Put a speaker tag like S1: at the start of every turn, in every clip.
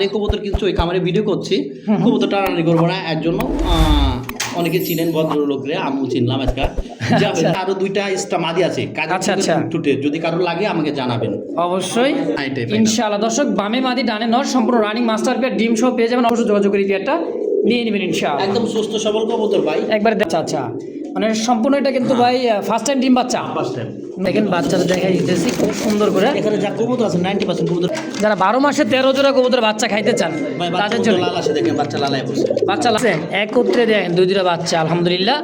S1: এই কবুতর কিন্তু ওই খামারে ভিডিও করছি, কবুতরটা রানি করবো না, এর জন্য অনেকে চিনেন ভদ্রলোকরে, আমিও চিনলাম আজকে। আরো দুইটা মাদি আছে টুটে, যদি কারো লাগে আমাকে জানাবেন
S2: অবশ্যই। ইনশাআল্লাহ দর্শক, বামে মাদি ডানে নর, সম্পূর্ণ রানিং মাস্টার পেয়ার, ডিম সহ পেয়ে যাবেন। অবশ্যই যোগাযোগ করে পেয়ারটা নিয়ে নেবেন ইনশাআল্লাহ।
S1: একদম সুস্থ সবল কবুতর ভাই,
S2: একবার আচ্ছা মানে সম্পূর্ণ এটা কিন্তু ভাই ফার্স্ট টাইম ডিম বাচ্চা।
S1: ফার্স্ট টাইম
S2: দেখেন বাচ্চাটা দেখাই দিতেছি খুব সুন্দর করে।
S1: এখানে যা কবুতর আছে 90% কবুতর,
S2: যারা 12 মাসে 13 জোড়া কবুতর বাচ্চা খাইতে চান তাদের জন্য
S1: লাল আসে, দেখেন বাচ্চা লালায় বসে,
S2: বাচ্চা আছে একত্রে দেখেন দুই দুইটা বাচ্চা আলহামদুলিল্লাহ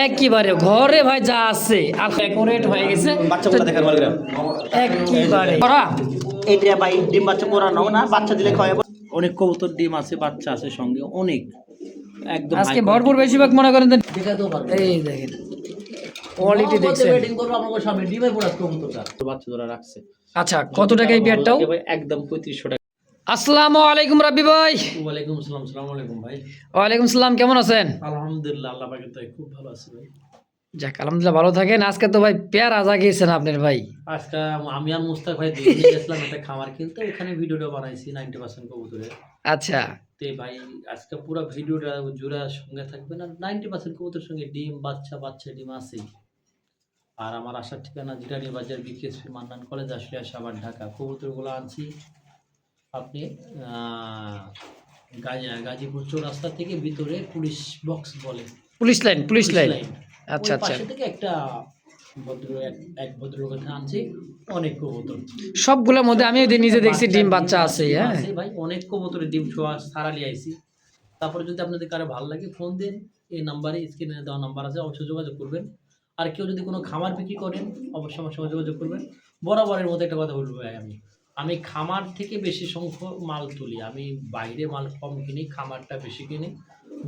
S2: একেবারে ঘরে ভাই যা আছে অ্যাকুরেট হয়ে গেছে।
S1: বাচ্চাগুলো দেখার ভালো
S2: একেবারে করা
S1: এইটা ভাই ডিম বাচ্চা করানো না, বাচ্চা দিলে খাওয়াবো। অনেক কবুতর ডিম আছে, বাচ্চা আছে সঙ্গে অনেক, একদম
S2: আজকে ভরপুর বেশিরভাগ মনে করেন
S1: দেখাতেও পারবো।
S2: এই দেখেন কোয়ালিটি দেখছেন।
S1: ওয়েটিং করব আমাদের সামনে ডিমের পুরো কবুতরটা বাচ্চা ধরে রাখছে।
S2: আচ্ছা কত টাকা এই পেয়ারটাও?
S1: একদম 3500 টাকা।
S2: আসসালামু আলাইকুম রাব্বি ভাই।
S1: ওয়ালাইকুম আসসালাম। আসসালামু আলাইকুম ভাই।
S2: ওয়ালাইকুম আসসালাম, কেমন আছেন?
S1: আলহামদুলিল্লাহ, আল্লাহ পাকের দয়ায় খুব ভালো আছি ভাই।
S2: যাক আলহামদুলিল্লাহ ভালো থাকেন। আজকে তো ভাই পেয়ার আজা গিয়েছেন আপনার ভাই।
S1: আজকে আমি আর মুস্তাক ভাই দুজনে গেছিলাম একটা খামার কিনতে, এখানে ভিডিওটা বানাইছি 90% কবুতরের।
S2: আচ্ছা
S1: তে ভাই আজকে পুরো ভিডিওটা জোড়া সঙ্গে থাকবে না, 90% কবুতরের সঙ্গে ডিম বাচ্চা ডিম আছেই। আর আমার আসার ঠিকানা জিরানি বাজার, বিকেএসপি মান্নান কলেজ, আশুলিয়া, সাভার, ঢাকা। কবুতরগুলো আনছি আপনি গাজীপুর চৌরাস্তা থেকে ভিতরে পুলিশ বক্স বলে, পুলিশ লাইন। আচ্ছা আচ্ছা, পাশে থেকে একটা ভদ্রলোক আনছি অনেক কবুতর,
S2: সবগুলোর মধ্যে আমি নিজে দেখছি ডিম বাচ্চা আছে। হ্যাঁ
S1: ভাই অনেক কবুতরের ডিম ছোঁয়া সারালি আইছি। তারপরে যদি আপনাদের কারো ভালো লাগে ফোন দেন, এই নাম্বারে স্ক্রিনে দেওয়া নাম্বার আছে, অবশ্যই যোগাযোগ করবেন। আর কেউ যদি কোনো খামার বিক্রি করেন অবশ্যই আমার সঙ্গে যোগাযোগ করবেন। বরাবরের মতো একটা কথা বলবো ভাই, আমি খামার থেকে বেশি সংখ্যক মাল তুলি, আমি বাইরে মাল কম কিনি, খামারটা বেশি কিনি।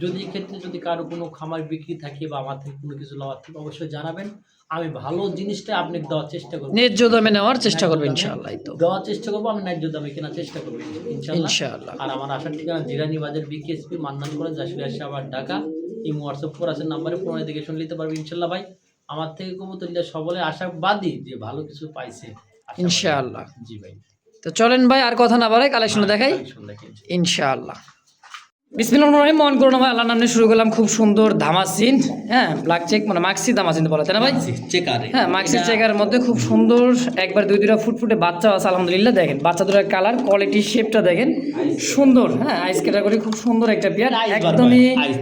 S1: যদি ক্ষেত্রে যদি কারো কোনো খামার বিক্রি থাকে বা আমার থেকে কোনো কিছু লওয়ার থাকে অবশ্যই জানাবেন, আমি ভালো জিনিসটা আপনাকে দেওয়ার চেষ্টা করবো,
S2: ন্যায্য দামে নেওয়ার চেষ্টা করবো ইনশাআল্লাহ।
S1: দেওয়ার চেষ্টা করবো, আমি ন্যায্য দামে কেনার চেষ্টা করবো ইনশাআল্লাহ। আর আমার আসার ঠিকানা জিরানি বাজার, বিকেএসপি মান্নান কলেজ, আশুলিয়া, সাভার, ঢাকা। এই হোয়াটসঅ্যাপ করে আছে নাম্বারে ফোন দেখে শুনে নিতে পারবে ইনশাআল্লাহ। ভাই আমার থেকে কবুতর সকলে আশাবাদী যে ভালো কিছু পাইছে
S2: ইনশাআল্লাহ।
S1: জি ভাই,
S2: তো চলেন ভাই আর কথা না বাড়াই কালেকশন দেখাই ইনশাআল্লাহ। বিসমিল্লাহির রহমানির রহিম। মন করুন ভাই, আল্লাহর নামে শুরু করলাম। খুব সুন্দর ধামাসিন, হ্যাঁ ব্ল্যাক চেক মানে মাক্সি ধামাসিন বলে তাই না ভাই?
S1: চেকার,
S2: হ্যাঁ মাক্সি চেকারের মধ্যে খুব সুন্দর একবার দুই দুইটা ফুটফুটে বাচ্চা আছে আলহামদুলিল্লাহ। দেখেন বাচ্চা দুটার কালার কোয়ালিটি শেপটা দেখেন সুন্দর। হ্যাঁ আইস ক্যাটাগরি খুব সুন্দর একটা পেয়ার, একদমই আইস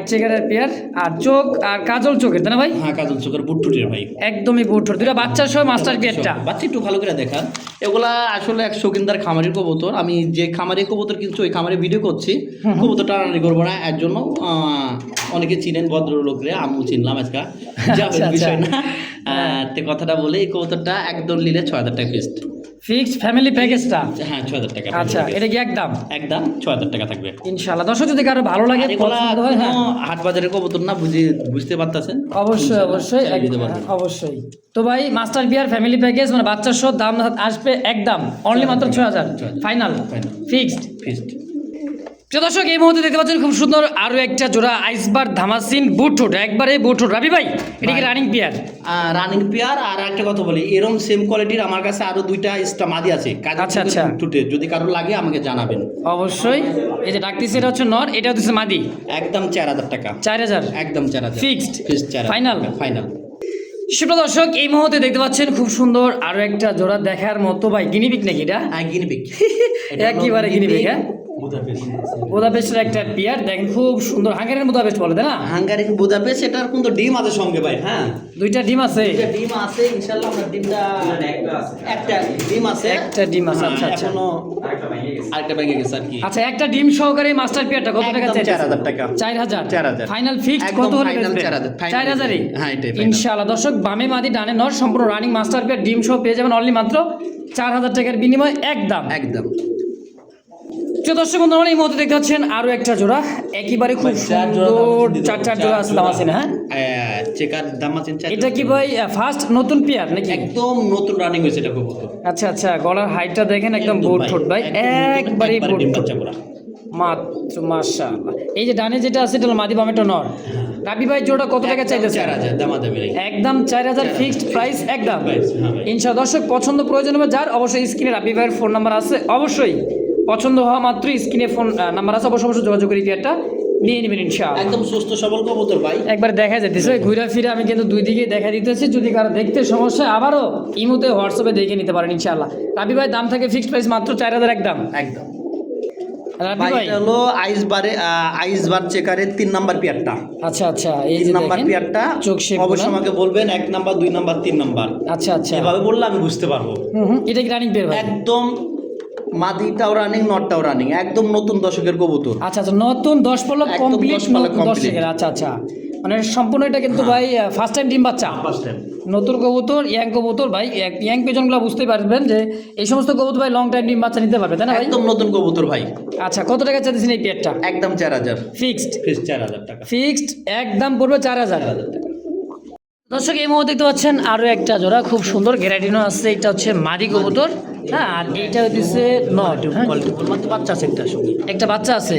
S2: চেকারের পেয়ার। আর চোখ আর কাজল চোখের তাই না ভাই?
S1: হ্যাঁ কাজল চোখের বুটটুটের ভাই,
S2: একদমই বুটটুট। দুইটা বাচ্চার সহ মাস্টার পেয়ারটা
S1: বাচ্চা একটু ভালো করে দেখান। এগুলা আসলে এক শৌখিনদার খামারের কবুতর, আমি যে খামারে কবুতর কিন্তু ওই খামারে ভিডিও করছি, কবুতরটা রানি করবো না, এর জন্য অনেকে চিনেন ভদ্রলোকরে, আমিও চিনলাম আজকে। বিষয় না, কথাটা বলে এই কবুতরটা একদম নিলে 6000 টাকা
S2: ফিক্সড ফ্যামিলি প্যাকেজটা।
S1: হ্যাঁ 6000 টাকা।
S2: আচ্ছা এটা কি একদম
S1: 6000 টাকা থাকবে
S2: ইনশাআল্লাহ। দর্শক যদি কারো ভালো লাগে
S1: হাট বাজারের কবুতর না, বুঝতে পারতেছেন,
S2: অবশ্যই অবশ্যই। তো ভাই মাস্টার বিয়ার ফ্যামিলি প্যাকেজ মানে বাচ্চার সহ দাম আসবে একদম অনলি মাত্র 6000 ফাইনাল ফিক্সড। প্রিয় দর্শক এই মুহূর্তে দেখতে পাচ্ছেন খুব সুন্দর আরো একটা জোড়া আইসবার ধামাসিন বুটহুড, একবারে বুটহুড। রাবি ভাই এটা কি রানিং পেয়ার?
S1: Running pair. আর একটা কথা বলি, এরকম সেম কোয়ালিটির আমার কাছে আরো দুইটা মাদি আছে।
S2: আচ্ছা আচ্ছা,
S1: টুটে, যদি কারো লাগে আমাকে জানাবেন
S2: অবশ্যই। এই যে ডাকতেছে এটা হচ্ছে নর, এটা হচ্ছে মাদি।
S1: একদম 4000 টাকা।
S2: 4000
S1: একদম 4000
S2: ফিক্সড
S1: ফাইনাল।
S2: সুপ্রিয় দর্শক এই মুহূর্তে দেখতে পাচ্ছেন খুব সুন্দর আরো একটা জোড়া দেখার মতো ভাই। গিনিপিক নাকি এটা?
S1: গিনিপিক,
S2: একেবারে গিনিপিক। হ্যাঁ বুদাপেস্টের একটা পেয়ার দেখেন খুব সুন্দর। হাঙ্গারিয়ান বুদাপেস্ট বলে তাই না?
S1: হাঙ্গারিয়ান বুদাপেস্ট, এটার কিন্তু ডিম আছে সঙ্গে ভাই। হ্যাঁ
S2: দুইটা ডিম আছে,
S1: ইনশাআল্লাহ। আমরা ডিমটা একটা ডিম আছে।
S2: আচ্ছা আচ্ছা,
S1: এখনো আরেকটা ভেঙে গেছে আর কি।
S2: আচ্ছা একটা ডিম সহকারে মাস্টার পেয়ারটা কত টাকা চাই?
S1: 4000 টাকা।
S2: 4000 ফাইনাল ফিক্সড। কত হলে 4000?
S1: হ্যাঁ এটাই
S2: ইনশাআল্লাহ। দর্শক বামে মাদি ডানে নর, সম্পূর্ণ রানিং মাস্টার পেয়ার, ডিম সহ পেয়ে যাবেন অনলি মাত্র 4000 টাকার বিনিময়ে একদম। দর্শক বন্ধু এই মুহূর্তে দেখতে পাচ্ছেন আরো একটা জোড়া, একেবারে খুব সুন্দর চার জোড়া আছে ধামাসিন। হ্যাঁ
S1: চেকার ধামাসিন।
S2: এটা কি ভাই ফার্স্ট নতুন পেয়ার নাকি?
S1: একদম নতুন রানিং হয়েছে এটা কবুতর।
S2: আচ্ছা আচ্ছা, গলার হাইটটা দেখেন একদম বুটহুড ভাই, একবারে বুটহুড মাত্র মাশাআল্লাহ। এই যে ডানে যেটা আছে এটা মাদি, বামেটা নর। রাবি ভাই জোড়া কত টাকা চাইতেছে?
S3: 4000 দামাদামি নাই।
S2: একদম 4000 ফিক্সড প্রাইস একদম।
S3: হ্যাঁ ভাই।
S2: ইনশাআল্লাহ দর্শক পছন্দ প্রয়োজন হবে যার অবশ্যই স্ক্রিনে রাবি ভাইয়ের ফোন নাম্বার আছে, অবশ্যই পছন্দ হওয়া মাত্রই স্ক্রিনে ফোন নাম্বার আছে, অবশ্যই যোগাযোগ করে পেয়ারটা নিয়ে নেবেন ইনশাআল্লাহ।
S3: একদম সুস্থ সবল কবুতর ভাই।
S2: একবার দেখা যাইতেছে ঘুরে ফিরে আমি কিন্তু দুই দিকে দেখা দিতেছি, যদি কারো দেখতে সমস্যা আবারও ইমোতে হোয়াটসঅ্যাপে দেখে নিতে পারেন ইনশাআল্লাহ। রাবি ভাই দাম থাকে ফিক্সড প্রাইস মাত্র 4000 একদম।
S3: একদম
S2: রাবি
S3: ভাই
S2: ভাই
S3: এটা হলো আইসবার চেকারের 3 নাম্বার পেয়ারটা।
S2: আচ্ছা আচ্ছা, এই
S3: 3
S2: যে
S3: নাম্বার
S2: দেখেন
S3: পেয়ারটা
S2: চোখ শেপ
S3: অবশ্যই আমাকে বলবেন 1 নাম্বার 2 নাম্বার 3 নাম্বার,
S2: আচ্ছা আচ্ছা,
S3: এভাবে বললে আমি বুঝতে পারবো।
S2: এটা কি রানিং পেয়ার ভাই?
S3: একদম মাদিটাও রানিং নটটাও রানিং, একদম নতুন দশকের কবুতর।
S2: আচ্ছা আচ্ছা, নতুন 10 পলক
S3: একদম
S2: কমপ্লিট
S3: 10 পলক complete।
S2: 10 আচ্ছা আচ্ছা, মানে সম্পূর্ণ এটা কিন্তু ভাই ফার্স্ট টাইম ডিম বাচ্চা,
S3: ফার্স্ট টাইম
S2: নতুন কবুতর, ইয়াং কবুতর ভাই, ইয়াং পেজনগুলো বুঝতে পারবেন যে এই সমস্ত কবুতর ভাই লং টাইম ডিম বাচ্চা নিতে পারবে, তাই না ভাই?
S3: একদম নতুন কবুতর ভাই।
S2: আচ্ছা, কত টাকা চাইতেছেন এই পেয়ারটা?
S3: একদম 4000
S2: ফিক্সড,
S3: ফিক্স 4000 টাকা।
S2: ফিক্সড একদম পড়বে 4000 টাকা। দর্শক এই মুহূর্তে দেখতে পাচ্ছেন আরও একটা জোড়া খুব সুন্দর গ্যারাডিনো আছে, এটা হচ্ছে মাদি কবুতর, হ্যাঁ, আর এইটা হচ্ছে নট,
S3: বাচ্চা আছে একটা সঙ্গে,
S2: একটা বাচ্চা আছে,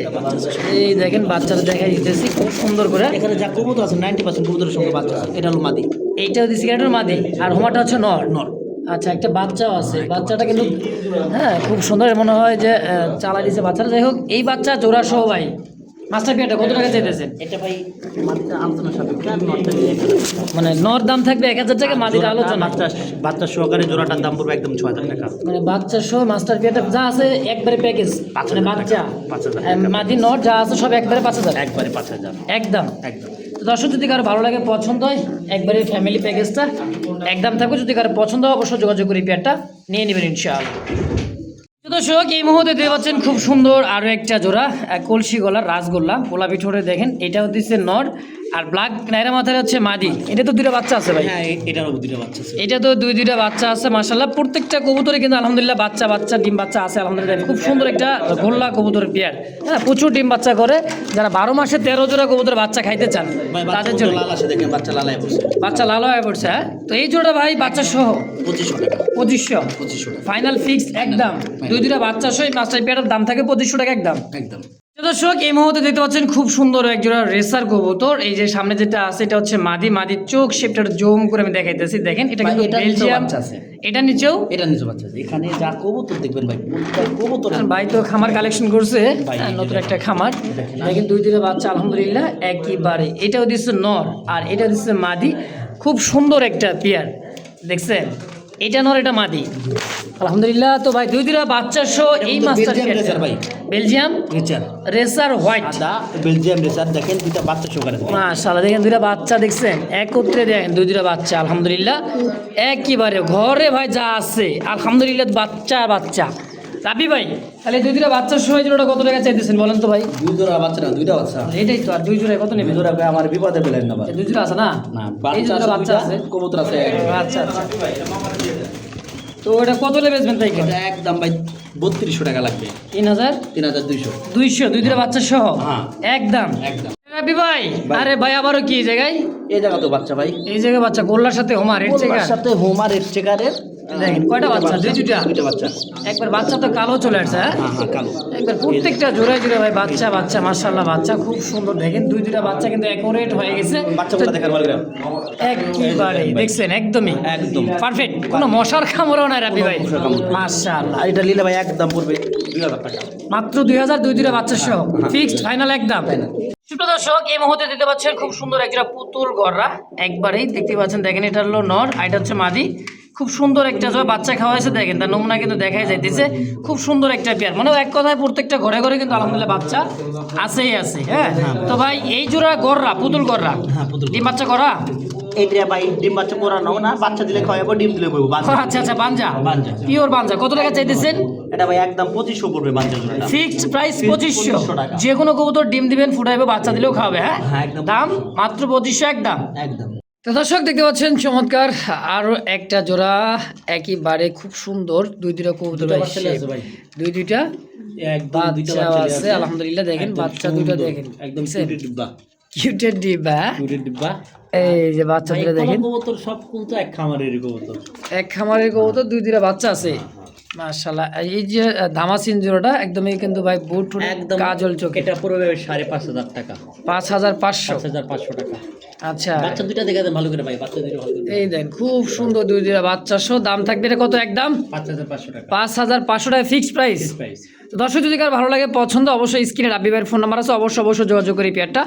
S2: এই দেখেন বাচ্চাটা দেখাই দিতেছি খুব সুন্দর করে।
S3: এখানে যা কবুতর আছে 90% কবুতরের সঙ্গে বাচ্চা আছে। এটা হলো মাদি,
S2: এইটা হচ্ছে গ্যারাডিনো মাদি, আর হোমাটা হচ্ছে নর।
S3: নর।
S2: আচ্ছা, একটা বাচ্চাও আছে, বাচ্চাটা কিন্তু হ্যাঁ খুব সুন্দর, মনে হয় যে চালা দিছে বাচ্চাটা। যাই হোক, এই বাচ্চা জোড়া সহ ভাই মাস্টার পেয়ারটা কত টাকা চাইতেছেন?
S3: এটা ভাই মাদিটা আলোচনা সাপেক্ষে আর নরটা নিয়ে
S2: মানে নর দাম থাকবে 1000 টাকা, মাদির আলোচনা।
S3: বাচ্চা সহকারে জোড়াটার দাম পড়বে একদম 6000 টাকা।
S2: মানে বাচ্চা সহ মাস্টার পেয়ারটা যা আছে একবারে প্যাকেজ, মানে বাচ্চা
S3: 5000
S2: মাদি নর যা আছে সব একবারে 5000
S3: একবারে 5000
S2: একদম।
S3: একদম।
S2: তো দর্শক যদি কারো ভালো লাগে পছন্দ হয় একবারে ফ্যামিলি প্যাকেজটা একদম থাকবে, যদি কারো পছন্দ হয় অবশ্যই যোগাযোগ করে পেয়ারটা নিয়ে নেবেন ইনশাআল্লাহ। তো দর্শক এই মুহূর্তে দেখতে পাচ্ছেন খুব সুন্দর আরও একটা জোড়া কলসি গলার রাসগোল্লা গোলাপি ঠোঁটে, দেখেন এটা হচ্ছে নর আর ব্ল্যাক নাইরা মাথায় হচ্ছে মাদি। এটা তো দুইটা বাচ্চা আছে ভাই?
S3: হ্যাঁ, এটারও দুইটা বাচ্চা আছে।
S2: এটা তো দুইটা বাচ্চা আছে মাশাআল্লাহ, প্রত্যেকটা কবুতরে কিন্তু আলহামদুলিল্লাহ বাচ্চা ডিম বাচ্চা আছে আলহামদুলিল্লাহ। খুব সুন্দর একটা গোল্লা কবুতরের পেয়ার, হ্যাঁ, প্রচুর ডিম বাচ্চা করে। যারা 12 মাসে 13 জোড়া কবুতরের বাচ্চা খাইতে চান
S3: ভাই
S2: তাদের জন্য
S3: লাল আছে, দেখেন বাচ্চা লালায় পড়ছে,
S2: বাচ্চা লাল হয়ে পড়ছে। হ্যাঁ, তো এই জোড়া ভাই বাচ্চা সহ
S3: 2500 টাকা।
S2: 2500
S3: টাকা
S2: ফাইনাল ফিক্সড একদম। দুইটা বাচ্চা সহ মাস্টার পেয়ারের দাম থাকে 2500 টাকা একদম।
S3: একদম।
S2: দর্শক এই মুহূর্তে দেখতে পাচ্ছেন খুব সুন্দর এক জোড়া রেসার কবুতর, এই যে সামনে যেটা আছে এটা হচ্ছে মাদির চোখ শেপটা জুম করে আমি দেখাইতেছি, দেখেন এটা কিন্তু বেলজিয়াম, এটা নিচেও
S3: এটা নিচে বাচ্চা আছে। এখানে যা কবুতর দেখবেন ভাই, কবুতর
S2: ভাই তো খামার কালেকশন করছে,
S3: ভাই,
S2: নতুন একটা খামার, দেখেন দুইটা বাচ্চা আলহামদুলিল্লাহ একইবারে। এটাও দিচ্ছে নর আর এটা দিচ্ছে মাদি, খুব সুন্দর একটা পেয়ার দেখছেন, এটা নর এটা মাদি আলহামদুলিল্লাহ। তো ভাই দুইটা বাচ্চা সহ এই মাস্টার
S3: রেসার ভাই,
S2: বেলজিয়াম রেসার হোয়াইট,
S3: আদা বেলজিয়াম রেসার, দেখেন দুইটা বাচ্চা সহকারে।
S2: মাশাআল্লাহ, দেখেন দুইটা বাচ্চা দেখছেন একত্রে, দেখেন দুইটা বাচ্চা আলহামদুলিল্লাহ একেবারে ঘরে ভাই যা আছে আলহামদুলিল্লাহ বাচ্চা। রাবি ভাই তাহলে দুইটা বাচ্চা সহ জোড়াটা কত টাকা চাইতেছেন বলেন তো ভাই?
S3: দুই জোড়া বাচ্চা না, দুইটা বাচ্চা।
S2: এটাই তো, আর দুই জোড়ায় কত নেবেন?
S3: দুই জোড়া ভাই আমার বিপদে পেলেন না ভাই।
S2: দুই জোড়া আছে না?
S3: না,
S2: এই যে দুটো বাচ্চা আছে,
S3: কবুতর আছে।
S2: আচ্ছা আচ্ছা, তো এটা কত বেচবেন তাই?
S3: এটা একদম ভাই 3200 টাকা লাগবে।
S2: 3200
S3: 3200
S2: দুইটা বাচ্চা সহ
S3: হ্যাঁ।
S2: একদম। রাবি ভাই আরে ভাই আবারও কি জায়গায়?
S3: এই জায়গা তো বাচ্চা ভাই,
S2: এই জায়গায় বাচ্চা গোল্লার সাথে হোমার এর চেকার,
S3: সাথে হোমার রেড চেকারের।
S2: দেখেন কয়টা বাচ্চা? দুইটা
S3: বাচ্চা।
S2: একবার বাচ্চা তো কালো চলে আসছে, হ্যাঁ
S3: হ্যাঁ কালো।
S2: একবার প্রত্যেকটা জোড়ায় ভাই বাচ্চা মাশাআল্লাহ বাচ্চা খুব সুন্দর, দেখেন দুইটা বাচ্চা কিন্তু অ্যাকুরেট হয়ে গেছে
S3: বাচ্চাগুলো দেখার ভালো করে
S2: একেবারে দেখছেন একদম পারফেক্ট, কোনো মশার কামড়ও নাই রাবি ভাই মাশাআল্লাহ।
S3: আর এটা নিলে ভাই একদম পড়বে 2000 টাকা
S2: মাত্র 2000 দুইটা বাচ্চা সহ ফিক্সড ফাইনাল একদম। সুপ্রিয় দর্শক এই মুহূর্তে দিতে পাচ্ছেন খুব সুন্দর একটা পুতুল গড়া, একবারেই দেখতে পাচ্ছেন, দেখেন এটা হলো নর আর এটা হচ্ছে মাদি, খুব সুন্দর একটা বাচ্চা খাওয়া হয়েছে, দেখেন তার নমুনা কিন্তু দেখাই যাইতেছে, খুব সুন্দর একটা পেয়ার, মানে এক কথায় প্রত্যেকটা ঘরে ঘরে কিন্তু আলহামদুলিল্লাহ বাচ্চা আছেই আছে। হ্যাঁ, তো ভাই এই জোড়া গড়রা পুতুল গড়রা ডিম বাচ্চা করা,
S3: এইটা ভাই ডিম বাচ্চা করানো না, বাচ্চা দিলে খাওয়াবো, ডিম দিলে খাওয়াবো।
S2: আচ্ছা আচ্ছা, বাঞ্জা পিওর বাঞ্জা, কত টাকা চাইতেছেন?
S3: এটা ভাই একদম 2500 পড়বে বাচ্চা জোড়াটা,
S2: ফিক্সড প্রাইস 2500
S3: টাকা।
S2: যে কোনো কবুতর ডিম দিবেন ফুটাইবে বাচ্চা দিলেও খাওয়াবে। হ্যাঁ
S3: হ্যাঁ, একদম।
S2: দাম মাত্র 2500 একদম।
S3: একদম।
S2: তো দর্শক দেখতে পাচ্ছেন চমৎকার আরো একটা জোড়া একেবারে খুব সুন্দর দুইটা কবুতর ভাই, দুইটা বাচ্চা আছে আলহামদুলিল্লাহ, দেখেন বাচ্চা দুইটা দেখেন
S3: একদম ডিব্বা,
S2: কিউটের ডিব্বা,
S3: ডিব্বা।
S2: এই যে বাচ্চা দুইটা দেখেন,
S3: কবুতর সব কিন্তু এক খামারের কবুতর,
S2: এক খামারের কবুতর দুইটা বাচ্চা আছে মাশাআল্লাহ। এই যে ধামাসিন জোড়াটা একদমই কিন্তু ভাই বুট
S3: একদম
S2: কাজল চোখে,
S3: এটা পড়বে 5,500 টাকা,
S2: 5500।
S3: 5,500 টাকা।
S2: আচ্ছা,
S3: বাচ্চা দুইটা দেখে দেন ভালো করে ভাই, বাচ্চা দুইটা ভালো করে।
S2: এই দেন খুব সুন্দর দুই দুইটা বাচ্চা সহ। দাম থাকবে এটা কত একদম?
S3: 5,500 টাকা
S2: 5500 টাকা ফিক্সড প্রাইস।
S3: প্রাইস।
S2: তো দর্শক যদি কার ভালো লাগে পছন্দ, অবশ্যই স্ক্রিনে রাব্বি ভাইয়ের ফোন নাম্বার আছে, অবশ্যই যোগাযোগ করে পেয়ারটা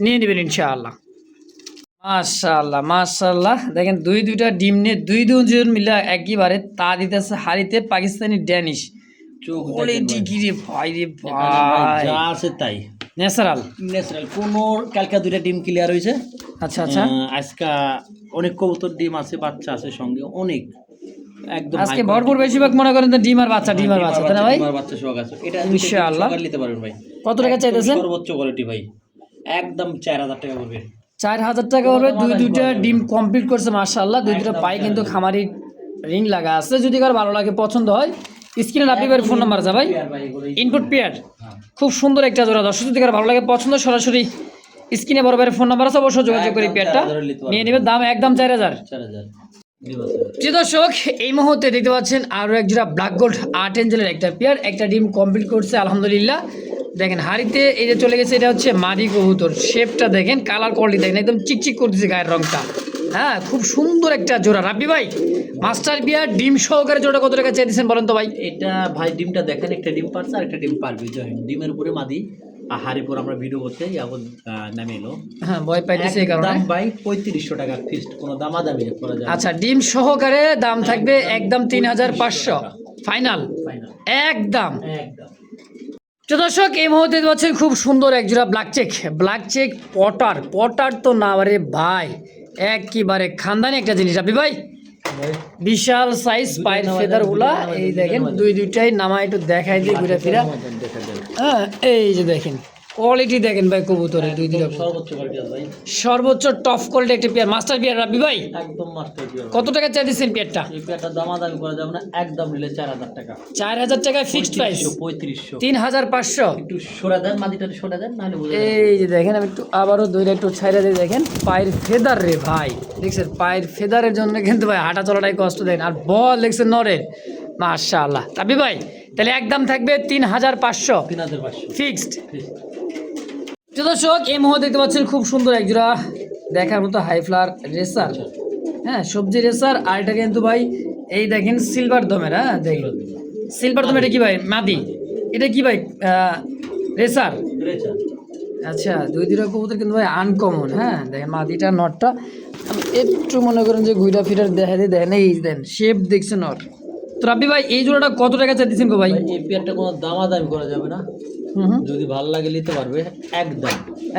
S2: নিয়ে নেবেন ইনশাআল্লাহ। মাশাআল্লাহ মাশাআল্লাহ, দেখেন দুইটা ডিম নিয়ে দুজন মিলে একইবারে তা দিতেছে হাড়িতে পাকিস্তানি ড্যানিশ।
S3: চোখ
S2: কোয়ালিটি কি রে ভাই রে
S3: ভাই
S2: ভাই,
S3: যা আছে তাই
S2: ন্যাচারাল।
S3: ন্যাচারাল। কোনো কালকা দুইটা ডিম ক্লিয়ার হয়েছে।
S2: আচ্ছা আচ্ছা,
S3: আজকা অনেক কবুতর ডিম আছে, বাচ্চা আছে সঙ্গে অনেক, একদম
S2: আজকে ভরপুর বেশিরভাগ মনে করেন তো ডিম আর বাচ্চা তাই না ভাই?
S3: ডিমার বাচ্চা শখ আছে। এটা
S2: ইনশাআল্লাহ
S3: নিতে পারবেন ভাই।
S2: কত টাকা চাইতেছেন?
S3: সর্বোচ্চ কোয়ালিটি ভাই, একদম 4,000 টাকা পড়বে।
S2: 4000 টাকা হবে। দুইটা ডিম কমপ্লিট করছে মাশাআল্লাহ। দুইটা পাই কিন্তু খামারি রিং লাগা আছে। যদি কার ভালো লাগে পছন্দ হয় স্ক্রিনে রাব্বি ভাইয়ের ফোন নাম্বার আছে ভাই, ইনপুট পেয়ার খুব সুন্দর একটা জোড়া। দর্শক যদি কার ভালো লাগে পছন্দ সরাসরি স্ক্রিনে বড় ভাইয়ের ফোন নাম্বার আছে, অবশ্যই যোগাযোগ করে পেয়ারটা নিয়ে নেবে। দাম একদম 4000।
S3: 4,000।
S2: প্রিয় দর্শক এই মুহূর্তে দেখতে পাচ্ছেন আরও এক জোড়া ব্ল্যাক গোল্ড আর্ট এঞ্জেলের একটা পেয়ার, একটা ডিম কমপ্লিট করছে আলহামদুলিল্লাহ। দেখেন হাড়িতে এই যে চলে গেছে, এটা হচ্ছে মাদি কবুতর। শেপটা দেখেন, কালার কোয়ালিটি দেখেন, একদম চিকচিক করতেছে গায়ের রংটা। হ্যাঁ, খুব সুন্দর একটা জোড়া। রাব্বি ভাই মাস্টার বিয়ার ডিম সহকারে জোড়া কত টাকা চেয়েছেন বলেন তো ভাই?
S3: এটা ভাই ডিমটা দেখেন, একটা ডিম পারছে আর একটা ডিম পারবে। ডিমের উপরে মাদি আর হাড়ির পর আমরা ভিডিও করতে এখন নামে এলো।
S2: হ্যাঁ, ভয় পাইতেছে এই কারণে।
S3: দাম ভাই 3500 টাকা ফিক্সড, কোনো দামাদামি করা যাবে না।
S2: আচ্ছা, ডিম সহকারে দাম থাকবে একদম 3500 ফাইনাল
S3: ফাইনাল
S2: একদম।
S3: একদম।
S2: তো দর্শক এই মুহূর্তে পাচ্ছেন খুব সুন্দর এক জোড়া ব্ল্যাক চেক পটার তো না রে ভাই, একেবারে খানদানি একটা জিনিস রাব্বি ভাই। বিশাল সাইজ পায়ের ফেদার গুলা এই দেখেন, দুইটাই নামা একটু দেখাই দিই ঘুরে ফিরা। হ্যাঁ, এই যে দেখেন কোয়ালিটি দেখেন ভাই কবুতরের দুইটা
S3: সর্বোচ্চ কোয়ালিটি আছে ভাই,
S2: সর্বোচ্চ টপ কোয়ালিটি একটা পেয়ার, মাস্টার পেয়ার রাব্বি ভাই।
S3: একদম মাস্টার পিওর।
S2: কত টাকা চাই দিচ্ছেন পেয়ারটা?
S3: এই পেয়ারটা দামাদামি করা যাবে না, একদম নিলে 4,000 টাকা।
S2: 4000 টাকা ফিক্সড প্রাইস।
S3: 3500।
S2: 3500।
S3: একটু সরা দেন, মাদিটা সরা দেন, নাহলে বলে
S2: এই যে দেখেন, আমি একটু আবারও দইটা একটু ছাইড়া দিয়ে দেখেন পায়ের ফেদার রে ভাই, দেখছেন পায়ের ফেদারের জন্য কিন্তু ভাই হাঁটা চলাটাই কষ্ট দেন। আর বল দেখছেন নরের, মাশাআল্লাহ। রাব্বি ভাই তাহলে একদম থাকবে 3500
S3: 3500
S2: ফিক্সড। দর্শক এই মুহূর্তে দেখতে পাচ্ছেন খুব সুন্দর এক জোড়া দেখার মতো হাই ফ্লার রেসার। হ্যাঁ, সবজি রেসার। আর এটা কিন্তু ভাই এই দেখেন সিলভার দমের। হ্যাঁ দেখেন সিলভার দমের, এটা কি ভাই মাদি? এটা কি ভাই রেসার? আচ্ছা, দুইটা কবুতর কিন্তু ভাই আনকমন। হ্যাঁ দেখেন মাদিটা নটটা আমি একটু মনে করেন যে ঘুরা ফিরার দেখা দিয়ে দেখেন, এই দেন শেপ দেখছে নট। তো রাব্বি ভাই এই জোড়াটা কত টাকা চাইতেছেন গো ভাই?
S3: এই পেয়ারটা কোনো দামাদামি করা যাবে না, যদি ভালো লাগে নিতে পারবে। একদম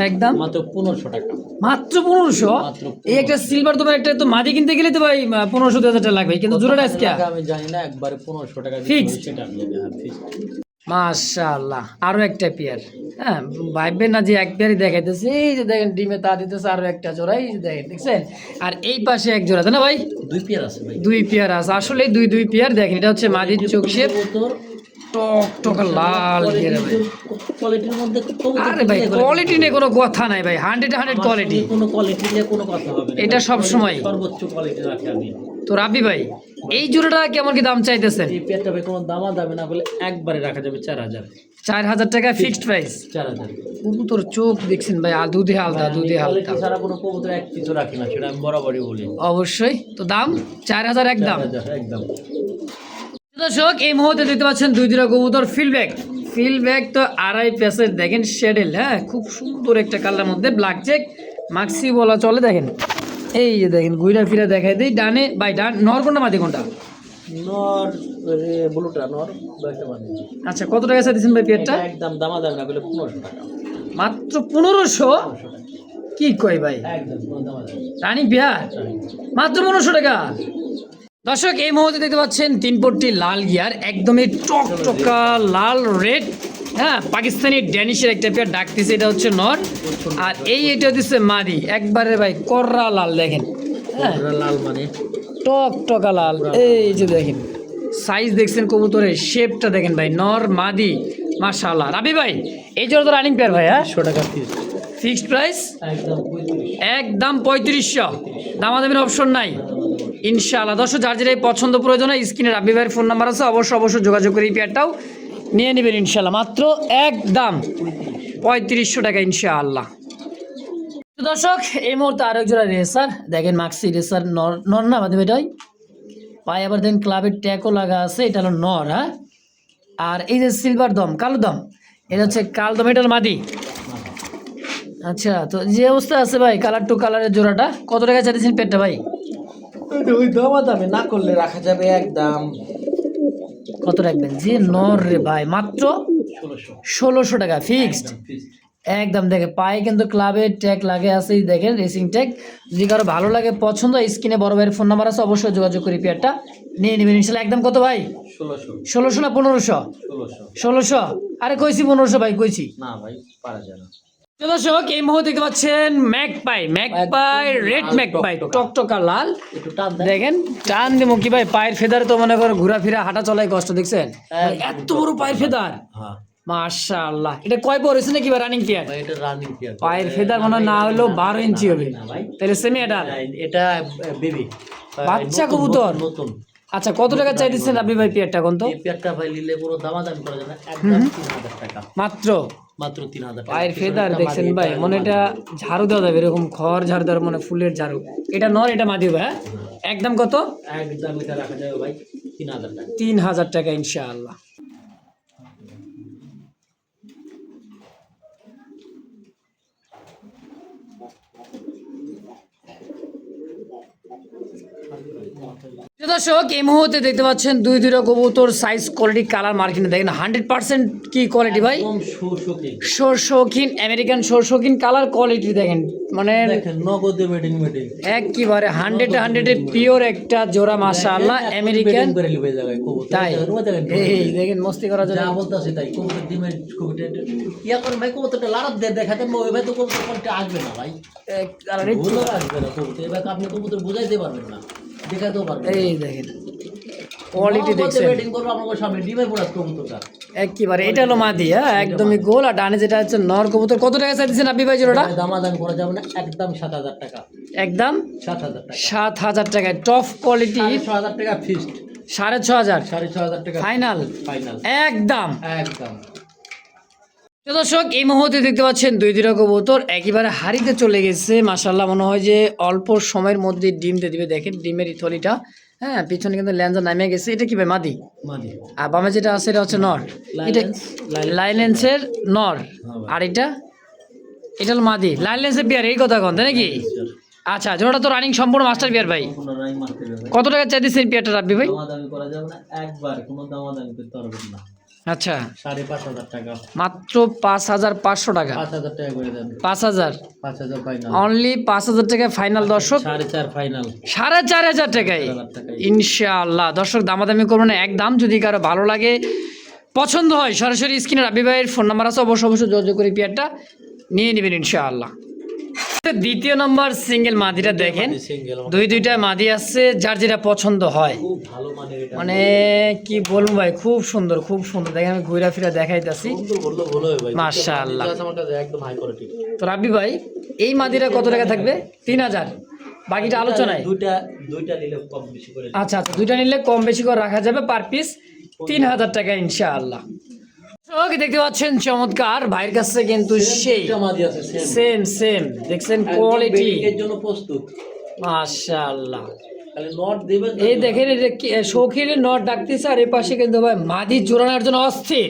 S2: একদম
S3: মাত্র 1500 টাকা।
S2: মাত্র 1500?
S3: মাত্র
S2: এই একটা সিলভার তোমার একটা তো মাদি কিনতে গেলে তো ভাই 1500-2000 টাকা লাগবে, কিন্তু জোড়াটা আজকে
S3: আমি জানি না, একবারে 1500 টাকা
S2: Fixed?
S3: সেটা আমি জানি। হ্যাঁ ফিক্সড।
S2: মাশাআল্লাহ, আরো একটা পেয়ার। হ্যাঁ, ভাববেন না যে এক পেয়ারই দেখাইতেছে। এই যে দেখেন ডিমে তা দিতেছে আরো একটা জোড়া, এই যে দেখেন দেখছেন। আর এই পাশে এক জোড়া, তাই না ভাই?
S3: দুই পেয়ার আছে ভাই,
S2: দুই পেয়ার আছে আসলে, দুই পেয়ার। দেখেন এটা হচ্ছে মাদির চোখ শেপ, টক লাল পেয়ার ভাই।
S3: কোয়ালিটির মধ্যে
S2: আরে ভাই কোয়ালিটি নিয়ে কোনো কথা নাই ভাই, 100 কোয়ালিটি।
S3: কোনো কোয়ালিটি নিয়ে কোনো কথা হবে না,
S2: এটা সব সময়
S3: সর্বোচ্চ কোয়ালিটি রাখি আমি।
S2: তো রাব্বি ভাই এই জোড়াটা কেমন কি দাম চাইতেছেন?
S3: এই পেয়ারটা ভাই কোনো দামাদামি না বলে একবারে রাখা যাবে 4000।
S2: 4000 টাকা ফিক্সড প্রাইস।
S3: 4000।
S2: কবুতর চোখ দেখছেন ভাই, দুধে হালকা দুধে হালকা।
S3: কোয়ালিটি ছাড়া কোনো কবুতর এক কিছু রাখি না, সেটা আমি বরাবরই বলি।
S2: অবশ্যই। তো দাম 4000 একদম।
S3: 4000 একদম।
S2: দর্শক এই মুহূর্তে দেখতে পাচ্ছেন দুইটা কবুতর ফিলব্যাক তো আড়াই পেসের দেখেন শেডেল। হ্যাঁ, খুব সুন্দর একটা কালার মধ্যে ব্ল্যাক চেক মাক্সি বলা চলে। দেখেন এই যে দেখেন ঘুরা ফিরা দেখাই দিই, ডানে বাই ডান। নর কোনটা মাদি কোনটা?
S3: নর রে ব্লুটা নর একটা মানে।
S2: আচ্ছা, কত টাকা চাইছেন ভাই পেয়ারটা?
S3: একদম দামাদামি না বলে 1500 টাকা।
S2: মাত্র 1500? কি কয় ভাই,
S3: একদম কোনো দামাদামি
S2: রানী পেয়ার মাত্র 1500 টাকা। দর্শক এই মুহূর্তে দেখতে পাচ্ছেন 3 পট্টি লাল গিয়ার, একদমই টকটকা লাল রেড। হ্যাঁ, পাকিস্তানি ড্যানিশের একটা পেয়ার ডাকতেছে, এটা হচ্ছে নর। আর এটা দিচ্ছে মাদি, একবারে ভাই কররা লাল। দেখেন হ্যাঁ,
S3: লাল মানে
S2: টকটকা লাল। এই যে দেখেন সাইজ দেখছেন কবুতরের শেপটা দেখেন ভাই, নর মাদি মাশাআল্লাহ। রাব্বি ভাই এই জন্য তো রানিং পেয়ার ভাই। হ্যাঁ,
S3: 100 টাকা পিস,
S2: ফিক্সড প্রাইস
S3: একদম 3500।
S2: একদম 3500, দামাদামির অপশন নাই। ইনশাআল্লাহ। দর্শক যার যেটাই পছন্দ প্রয়োজন হয় স্ক্রিনে রাব্বি ভাইয়ের ফোন নাম্বার আছে, অবশ্যই যোগাযোগ করে এই পেয়ারটাও নিয়ে নেবেন ইনশাআল্লাহ। মাত্র একদম 3500 টাকা ইনশাআল্লাহ। তো দর্শক এই মুহূর্তে আরেক জোড়া রেসার দেখেন, মাক্সি রেসার নর না আমাদের এটাই পায়ে আবার দেখেন ক্লাবের ট্যাগও লাগা আছে, এটা হলো নর। হ্যাঁ, আর এই যে সিলভার দম, কালো দম, এটা হচ্ছে কাল দম, এটা হলো মাদি। আচ্ছা, তো যে অবস্থা আছে ভাই কালার টু কালারের জোড়াটা কত টাকা চাইছেন পেটটা ভাই?
S3: ওই দামে না করলে রাখা যাবে একদম
S2: কত রাখবেন? যে নর রে ভাই, মাত্র 1600 টাকা ফিক্সড একদম। দেখে পায়ে কিন্তু ক্লাবের ট্যাগ লাগে আছে, দেখেন রেসিং ট্যাগ। যদি কারো ভালো লাগে পছন্দ, স্ক্রিনে বড় ভাইয়ের ফোন নাম্বার আছে, অবশ্যই যোগাযোগ করি পেয়ারটা নিয়ে নেবেন ইনশাল্লাহ। একদম কত ভাই? 1600 না 1500? 1600। আরে কইছি 1500 ভাই, কইছি
S3: না ভাই, পারা যায় না।
S2: দর্শক এই মুহূর্তে দেখতে পাচ্ছেন ম্যাকপাই রেড ম্যাকপাই, টকটকা লাল।
S3: একটু টান দেন।
S2: দেখেন টান দিব কি ভাই, পায়ের ফেদার তো মনে করো ঘোরাফেরা হাঁটা চলায় কষ্ট, দেখছেন এত বড় পায়ের ফেদার,
S3: হ্যাঁ
S2: মাশাআল্লাহ। এটা কয় পড়েছে নাকি ভাই রানিং পেয়ার?
S3: ভাই, এটা রানিং পেয়ার।
S2: পায়ের ফেদার মনে হয় না হলেও 12 ইঞ্চি হবে, তাহলে সেমি অ্যাডাল্ট।
S3: এটা বেবি
S2: বাচ্চা কবুতর।
S3: নতুন।
S2: আচ্ছা, কত টাকা চাইতেছেন আপনি ভাই পেয়ারটা কোন তো?
S3: এই পেয়ারটা ভাই নিলে পুরো দামাদামি করা যাবে না, একদম 3000 টাকা
S2: মাত্র
S3: 3000 টাকা।
S2: পায়ের ফেদার দেখছেন ভাই, মনে এটা ঝাড়ু দেওয়া যাবে, এরকম খড় ঝাড়ু দেওয়ার মানে ফুলের ঝাড়ু। এটা নর, এটা মাদি ভাই। হ্যাঁ, একদম কত?
S3: একদম এটা রাখা যাবে ভাই 3000 টাকা।
S2: 3000 টাকা ইনশাআল্লাহ। দর্শক এই মুহূর্তে দেখতে পাচ্ছেন দুইটা কবুতর, সাইজ কোয়ালিটি কালার মার্কিনে দেখেন 100% কি কোয়ালিটি ভাই?
S3: একদম শৌখিন।
S2: শৌখিন আমেরিকান শৌখিন কালার কোয়ালিটি দেখেন, মানে
S3: দেখেন নগদে মেডিং
S2: একেবারে 100 পিওর একটা জোড়া মাশাআল্লাহ আমেরিকান।
S3: করে লিবে জায়গায় কবুতর।
S2: তাই এই দেখেন মস্তি করা
S3: যা
S2: যায়।
S3: বলতাছে তাই, কবুতর ডিমের কবুতর ইয়া করে ভাই, কবুতরটা লাড়াত দিয়ে দেখাতে ওই ভাই তো কবুতর কোনটা আসবে না ভাই, ভুলও আসবে না কবুতর। এবার আপনি কবুতর বুঝাইতে পারবেন না, দেখাতেও পারবেন না।
S2: এই দেখেন কোয়ালিটি দেখছেন,
S3: ওয়েটিং করব আপনাদের সামনে ডিমের পোড়া কবুতরটা
S2: একেবারে। এটা হলো মাদি। হ্যাঁ, একদমই গোল। আর ডানে যেটা হচ্ছে নর কবুতর। কত টাকা চাইছেন আপনি ভাই জোড়াটা?
S3: দামাদামি করা যাবে না, একদম 7000 টাকা।
S2: একদম
S3: 7000 টাকা।
S2: 7000 টাকায় টপ কোয়ালিটি।
S3: 6000 টাকা ফিক্সড।
S2: 6500
S3: 6500 টাকা
S2: ফাইনাল একদম।
S3: একদম।
S2: তো দর্শক এই মুহূর্তে দেখতে পাচ্ছেন দুইটা কবুতর একেবারে হাড়িতে চলে গেছে মাশাআল্লাহ। মনে হয় যে অল্প সময়ের মধ্যে ডিম দিয়ে দিবে। দেখেন ডিমের ইথলিটা, হ্যাঁ, পিছনে কিন্তু ল্যান্সা নামে গেছে। এটা কি ভাই মাদি? আর বামে যেটা আছে এটা হচ্ছে নর। এটা লাইলেন্সের নর, আর এটা হলো মাদি। লাইলেন্সের বিয়ার, এই কথা কন তাই নাকি? আচ্ছা, জোড়াটা তো রানিং সম্পূর্ণ মাস্টার বিয়ার ভাই। কত টাকা চাইতেছেন পেয়ারটা রাব্বি ভাই?
S3: দামাদামি করা যাবে না, একবার কোনো দামাদামি করতে পারবেন না।
S2: আচ্ছা,
S3: 5500 টাকা।
S2: মাত্র 5500 টাকা।
S3: 5000 টাকা করে দেন।
S2: 5000
S3: ফাইনাল।
S2: অনলি 5000 টাকা ফাইনাল দর্শক।
S3: 4.5 ফাইনাল।
S2: 4500 টাকায় ইনশাআল্লাহ। দর্শক দামাদামি করবেন না একদম। যদি কারো ভালো লাগে পছন্দ হয় সরাসরি স্ক্রিনে রাব্বি ভাইয়ের ফোন নাম্বার আছে, অবশ্যই যোগাযোগ করে পেয়ারটা নিয়ে নেবেন ইনশাআল্লাহ। দ্বিতীয় নম্বর সিঙ্গেল মাদিটা দেখেন, দুইটা মাদি আছে, যার যেটা পছন্দ হয়।
S3: খুব ভালো মানের এটা,
S2: মানে কি বলবো ভাই, খুব সুন্দর খুব সুন্দর। দেখেন আমি ঘুরা ফিরা দেখাইতাছি
S3: সুন্দর বললো ভালো হবে ভাই
S2: মাশাআল্লাহ।
S3: আমার কাছে একদম হাই কোয়ালিটি।
S2: তো রাব্বি ভাই এই মাদিটা কত টাকা থাকবে? 3000, বাকিটা আলোচনায়।
S3: দুইটা নিলে কম বেশি করে।
S2: আচ্ছা, দুইটা নিলে কম বেশি করে রাখা যাবে, পার পিস 3000 টাকা ইনশাআল্লাহ। ওকে, দেখতে পাচ্ছেন চমৎকার ভাইয়ের কাছে কিন্তু সেই সেম দেখছেন কোয়ালিটি
S3: এর জন্য প্রস্তুত
S2: মাশাআল্লাহ।
S3: খালি নট দিবেন।
S2: এই দেখেন এটা শৌখিনের নট ডাকতেছে, আর এই পাশে কিন্তু ভাই মাদি জোড়ানোর জন্য অস্থির।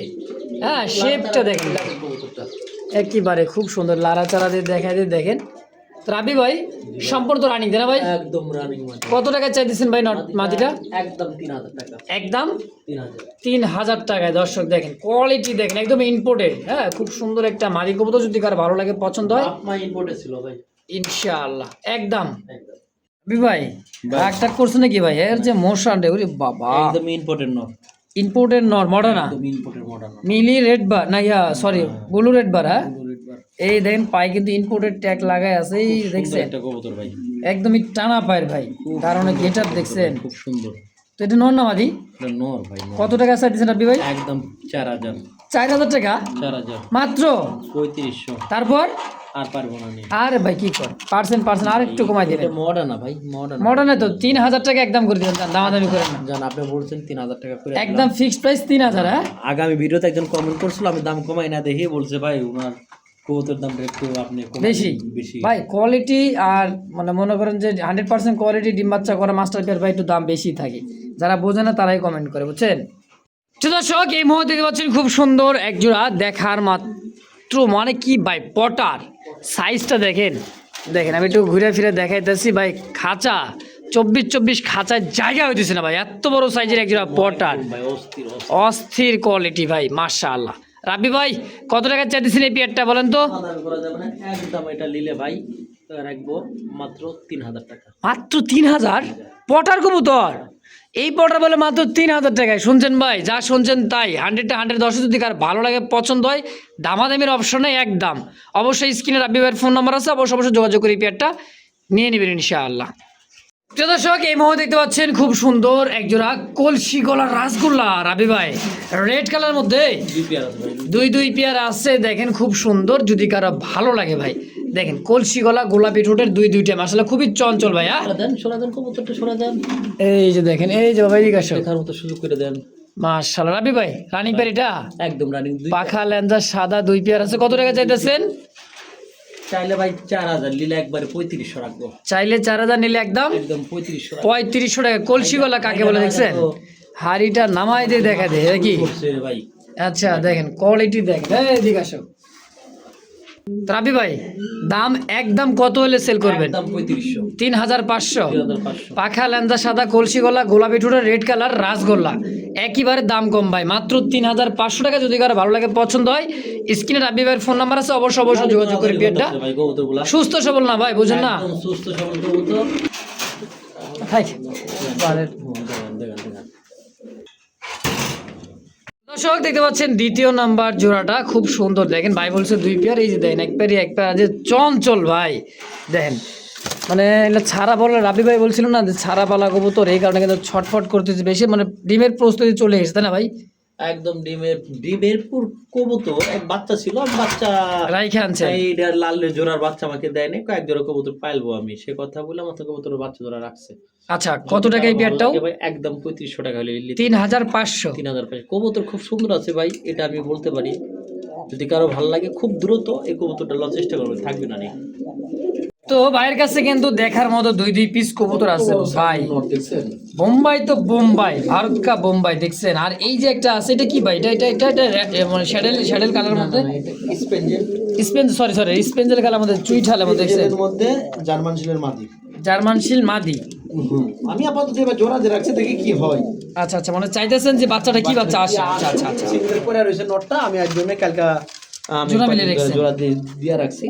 S2: হ্যাঁ, শেপটা দেখেন একেবারে খুব সুন্দর, লাড়াচাড়া দিয়ে দেখা দিয়ে দেখেন। তো রাব্বি ভাই সম্পূর্ণ তো রানিং দেনা ভাই?
S3: একদম রানিং মাদি।
S2: কত টাকা চাইতেছেন ভাই মাদিটা?
S3: একদম 3000 টাকা।
S2: একদম
S3: 3000
S2: টাকায়। দর্শক দেখেন কোয়ালিটি দেখেন, একদম ইম্পোর্টেড। হ্যাঁ, খুব সুন্দর একটা মাদি কবুতর, যদি কার ভালো লাগে পছন্দ হয়
S3: আপমা ইম্পোর্টে ছিল ভাই
S2: ইনশাআল্লাহ একদম। ভাই একটা করছে নাকি ভাই? এর যে মোশন রে, ওরে বাবা,
S3: একদম ইম্পোর্টেড নট।
S2: ইম্পোর্টেড নর মডার্না,
S3: একদম ইম্পোর্টেড মডার্ন।
S2: নীলি রেড বার না, ইয়া সরি ব্লু রেড বার। হ্যাঁ, এই দেখেন পায়ে কিন্তু ইম্পোর্টেড ট্যাগ লাগাই আছে, এই দেখছেন
S3: একটা কবুতর ভাই,
S2: একদমই টানা পায়ের ভাই, কারণ গেটআপ দেখছেন
S3: খুব সুন্দর।
S2: তো এটা নর না মাদি?
S3: এটা নর ভাই।
S2: কত টাকা চাইতেছেন আপনি ভাই?
S3: একদম 4000
S2: 4000 টাকা
S3: 4000
S2: মাত্র
S3: 3500।
S2: তারপর
S3: আর পারবো না আমি।
S2: আরে ভাই কি কর পার্সেন্ট আর একটু কমাই দিলেন।
S3: এটা মডার্ন না ভাই, মডার্ন
S2: মডার্নে তো 3000 টাকা একদম করে দিবেন, দামাদামি করেন না,
S3: জান আপনি বলছেন 3000 টাকা করে
S2: একদম ফিক্সড প্রাইস 3000। হ্যাঁ
S3: আগামী ভিডিওতে একজন কমেন্ট করছিল আমি দাম কমাই না দেখে বলছে ভাই ওনার কবুতর দামটা একটু আপনি কমাই
S2: বেশি
S3: বেশি।
S2: ভাই কোয়ালিটি আর মানে মনে করেন যে 100% কোয়ালিটি ডিম বাচ্চা করা মাস্টার পেয়ার ভাই একটু দাম বেশি থাকে, যারা বোঝে না তারাই কমেন্ট করে, বুঝছেন। তো দর্শক এই মুহূর্তে দেখতে পাচ্ছেন খুব সুন্দর এক জোড়া, দেখার মাত্র মানে কি ভাই পটার সাইজটা দেখেন, দেখেন আমি একটু ঘুরে ফিরে দেখাইতেছি ভাই, খাঁচা 24 খাঁচায় জায়গা হইতেছে না ভাই, এত বড় সাইজের এক জোড়া পটার,
S3: ভাই অস্থির
S2: অস্থির কোয়ালিটি ভাই মাশাআল্লাহ। রাবি ভাই কত টাকা চাইতেছেন এই পেয়ারটা বলেন তো?
S3: সমাধান করা যাবে না, একদম এটা নিলে ভাই রাখবো মাত্র 3000 টাকা।
S2: মাত্র 3000 পটার কবুতর, এই পটার বলে মাত্র 3000 টাকায়। শুনছেন ভাই, যা শুনছেন তাই, 100টা 110 যদি কার ভালো লাগে পছন্দ হয়, দামাদামির অপশনে একদম। অবশ্যই স্ক্রিনে রাব্বি ভাইয়ের ফোন নাম্বার আছে, অবশ্যই যোগাযোগ করে এই পেয়ারটা নিয়ে নেবেন ইনশাআল্লাহ। প্রিয় দর্শক এই মুহূর্তে দেখতে পাচ্ছেন খুব সুন্দর এক জোড়া কলসি গলার রাসগোল্লা, রাবি ভাই রেড কালার মধ্যে
S3: দুই পেয়ার আছে ভাই,
S2: দুই পেয়ার আছে, দেখেন খুব সুন্দর, যদি কারো ভালো লাগে ভাই দেখেন কলসি গলা গোলাপি ঠোঁটের দুইটা মাশাআল্লাহ খুবই চঞ্চল ভাই।
S3: শোনা দেন কবুতরটা শোনা দেন,
S2: এই যে দেখেন, এই যে বাবা এদিকে আসো,
S3: দেখার মতো সুযোগ করে দেন।
S2: মাশাআল্লাহ রাবি ভাই রানিং পেয়ার এটা
S3: একদম রানিং দুই
S2: পাখা ল্যাঞ্জা সাদা দুই পেয়ার আছে, কত টাকা চাইতেছেন?
S3: চাইলে ভাই 4000 নিলে একবারে 3500 রাখবো,
S2: চাইলে 4000 নিলে একদম
S3: একদম 3500
S2: 3500 টাকা। কলসি গলা কাকে বলে দেখছেন, হাড়িটা নামাই দিয়ে দেখা দেয় কি
S3: করছে ভাই।
S2: আচ্ছা দেখেন কোয়ালিটি দেখেন, এদিকে আসো রাবি ভাই, দাম একদম কত হলে সেল করবেন?
S3: একদম 3500
S2: 3500।
S3: 3500
S2: পাখা ল্যান্দা সাদা কলসি গলা গোলাপি ঠোঁটের রেড কালার রাসগোল্লা, একইবারে দাম কম ভাই, মাত্র 3500 টাকা। যদি কারো ভালো লাগে পছন্দ হয়, স্ক্রিনে রাব্বি ভাইয়ের ফোন নাম্বার আছে, অবশ্যই যোগাযোগ করে পেয়ারটা।
S3: ভাই কবুতরগুলা
S2: সুস্থ সবল না ভাই, বুঝেন না?
S3: একদম সুস্থ সবল কবুতর।
S2: ভাই
S3: দেখেন, দেখেন।
S2: দর্শক দেখতে পাচ্ছেন দ্বিতীয় নাম্বার জোড়াটা খুব সুন্দর, দেখেন ভাই বলছে দুই পেয়ার, এই যে দেখেন এক পেয়ার যে চঞ্চল ভাই, দেখেন মানে এটা ছাড়া বলে রাবি ভাই বলছিল না যে ছাড়া পালা কবুতর, এই কারণে কিন্তু ছটফট করতেছে বেশি, মানে ডিমের প্রস্তুতি চলে এসেছে তাই না ভাই?
S3: একদম ডিমের পুর কবুতর এক বাচ্চা ছিল, বাচ্চা
S2: রাইখে আনছে,
S3: এইটা লাল জোড়ার বাচ্চা আমাকে দেয়নি, কয়েক জোড়া কবুতর পাইলবো আমি, সে কথা বলে আমার তো কবুতর বাচ্চা জোড়া রাখছে।
S2: আচ্ছা কত টাকা এই পেয়ারটাও?
S3: ভাই একদম 3500 টাকা হলে
S2: 3500।
S3: 3500 কবুতর খুব সুন্দর আছে ভাই, এটা আমি বলতে পারি। যদি কারো ভালো লাগে খুব দ্রুত এই কবুতরটা লওয়ার চেষ্টা করবে, থাকবে না নেই।
S2: তো ভাইয়ের কাছে কিন্তু দেখার মতো দুই পিস কবুতর আছে ভাই,
S3: দেখছেন
S2: বোম্বাই তো বোম্বাই, ভারত কা বোম্বাই দেখছেন। আর এই যে একটা আছে এটা কি ভাই, এটা মানে শ্যাডেল কালার মধ্যে স্পেঞ্জেল কালার মধ্যে চুইঠালের মধ্যে দেখছেন,
S4: এর মধ্যে জার্মান শিলের মাদি।
S2: জার্মান শিল মাদি।
S4: আমি আপাতত এবার জোড়া দিয়ে রাখছি, দেখি কি হয়।
S2: আচ্ছা মানে চাইতেছেন যে বাচ্চাটা কি বাচ্চা আসে। আচ্ছা
S4: সিঙ্গেল করে রয়েছে নটটা, আমি একদম কালকা আমি
S2: জোড়া মিলে রাখছেন।
S4: জোড়া দিয়ে রাখছি,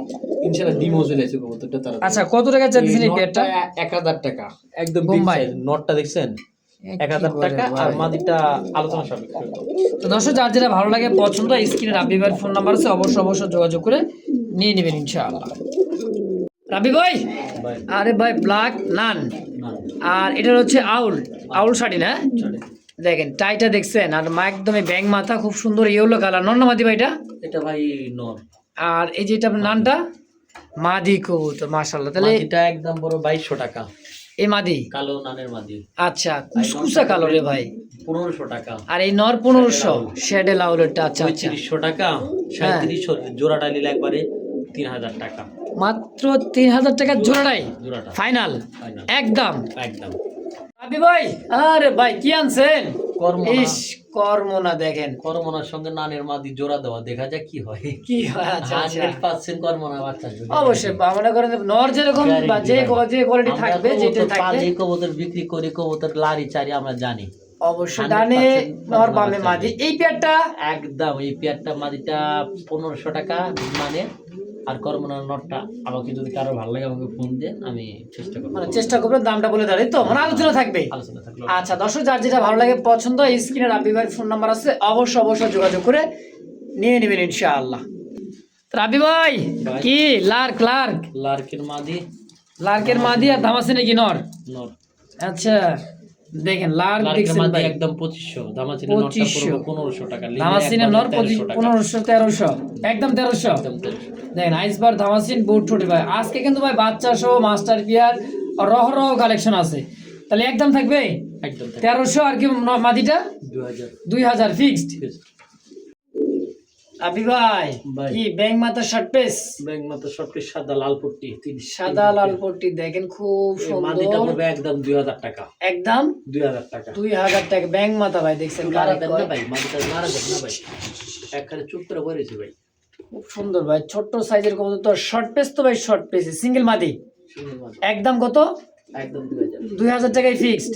S4: ইনশাআল্লাহ ডিমও চলে আসবে কবুতরটা তারা।
S2: আচ্ছা কত টাকা চাইতেছেন এই পেয়ারটা?
S4: 1000 টাকা একদম
S2: বোম্বাই।
S4: নটটা দেখছেন 1000 টাকা, আর মাদিটা আলোচনা সাপেক্ষে।
S2: তো দর্শক যার যেটা ভালো লাগে পছন্দ, স্ক্রিনে রাব্বি ভাইয়ের ফোন নাম্বার আছে, অবশ্যই যোগাযোগ করে নিয়ে নেবেন ইনশাআল্লাহ। রাব্বি ভাই, আরে ভাই ব্ল্যাক নান, আর এটা হচ্ছে আউল শাড়ি না, দেখেন টাইটা দেখছেন, আর মা একদম ব্যাং মাথা, খুব সুন্দর ইয়েলো কালার, নর না মাদি ভাই এটা?
S3: এটা ভাই নর।
S2: আর এই যে এটা নানটা মাদি কবুতর মাশাআল্লাহ, তাহলে
S3: এটা একদম বড় 2200 টাকা,
S2: এই মাদি
S3: কালো নানের মাদি।
S2: আচ্ছা কুসকুসা কালো রে ভাই,
S3: 1500 টাকা।
S2: আর এই নর 1500 শ্যাডেল আউলেরটা। আচ্ছা
S3: 3500 টাকা, 3700 জোড়াটা নিলে একবারে 3000 টাকা,
S2: মাত্র 3000 টাকা জোড়াটাই
S3: জোড়াটা
S2: ফাইনাল
S3: ফাইনাল
S2: একদম।
S3: একদম।
S2: রাবি ভাই, আরে ভাই কি আনছেন?
S3: কর্মনা।
S2: ইস কর্মনা দেখেন,
S3: কর্মনার সঙ্গে নানের মাদি জোড়া দেওয়া, দেখা যাক কি হয়।
S2: কি হয়। আচ্ছা
S3: 100% কর্মনা বাচ্চা আসবে।
S2: অবশ্যই মনে করেন নর যেরকম বা যে কোয়ালিটি থাকবে, যেটা থাকবে
S3: এই কবুতর বিক্রি করি, কবুতর লারি চারি আমরা জানি।
S2: অবশ্যই ডানে নর বামে মাদি। এই পেয়ারটা
S3: একদম এই পেয়ারটা মাদিটা 1500 টাকা মানে, আর কর্মনার নটটা আমাকে যদি কারো ভালো লাগে আমাকে ফোন দেন, আমি চেষ্টা করবো,
S2: মানে চেষ্টা করবেন দামটা বলে দাঁড়াই তো, মানে আলোচনা থাকবে।
S3: আলোচনা থাকলো।
S2: আচ্ছা দর্শক যার যেটা ভালো লাগে পছন্দ, স্ক্রিনে রাব্বি ভাইয়ের ফোন নাম্বার আছে, অবশ্যই যোগাযোগ করে নিয়ে নেবেন ইনশাআল্লাহ। রাব্বি ভাই কি
S3: লার্কের মাদি,
S2: লার্কের মাদি, আর দাম আছে নাকি নর?
S3: নর।
S2: আচ্ছা দেখেন লার
S1: লার্কের
S2: দেখছেন
S1: মাদি
S2: ভাই
S1: একদম 2500, দামাচিনি নটটা
S2: 2500
S1: পড়বে 1500 টাকা, লিলে
S2: ধামাসিনের
S1: একবারে
S2: নর
S1: 1300 টাকা।
S2: 1500 1300 একদম 1300
S1: একদম 1300।
S2: দেখেন আইসবার ধামাসিন বুট ছোট ভাই আজকে কিন্তু ভাই বাচ্চা সহ মাস্টার পিয়ার রহ কালেকশন আছে তাহলে একদম থাকবে
S1: একদম
S2: 1300 আর কি মাদিটা
S1: 2000।
S2: 2000 ফিক্সড আবি ভাই
S1: ভাই।
S2: কি ব্যাং মাথা শার্ট পিস
S1: ব্যাংক মাত্র সবটি সাদা লাল পট্টি,
S2: সাদা লাল পট্টি দেখেন খুব
S1: মাদিটা
S2: সুন্দর
S1: পড়বে একদম 2000 টাকা,
S2: একদম
S1: 2000 টাকা।
S2: 2000 টাকা ব্যাং মাথা ভাই দেখছেন
S1: লারা
S2: কারেক্ট
S1: দেন না ভাই, মাদিটা লারা দেন না ভাই, একখানে চুপ করে বলেছি ভাই।
S2: খুব সুন্দর ভাই ছোট সাইজের কবুতর তো শর্ট পিস তো ভাই শর্ট পিস সিঙ্গেল মাদি
S1: শুনুন মাদি,
S2: একদম কত
S1: একদম 2000।
S2: 2000 টাকায় ফিক্সড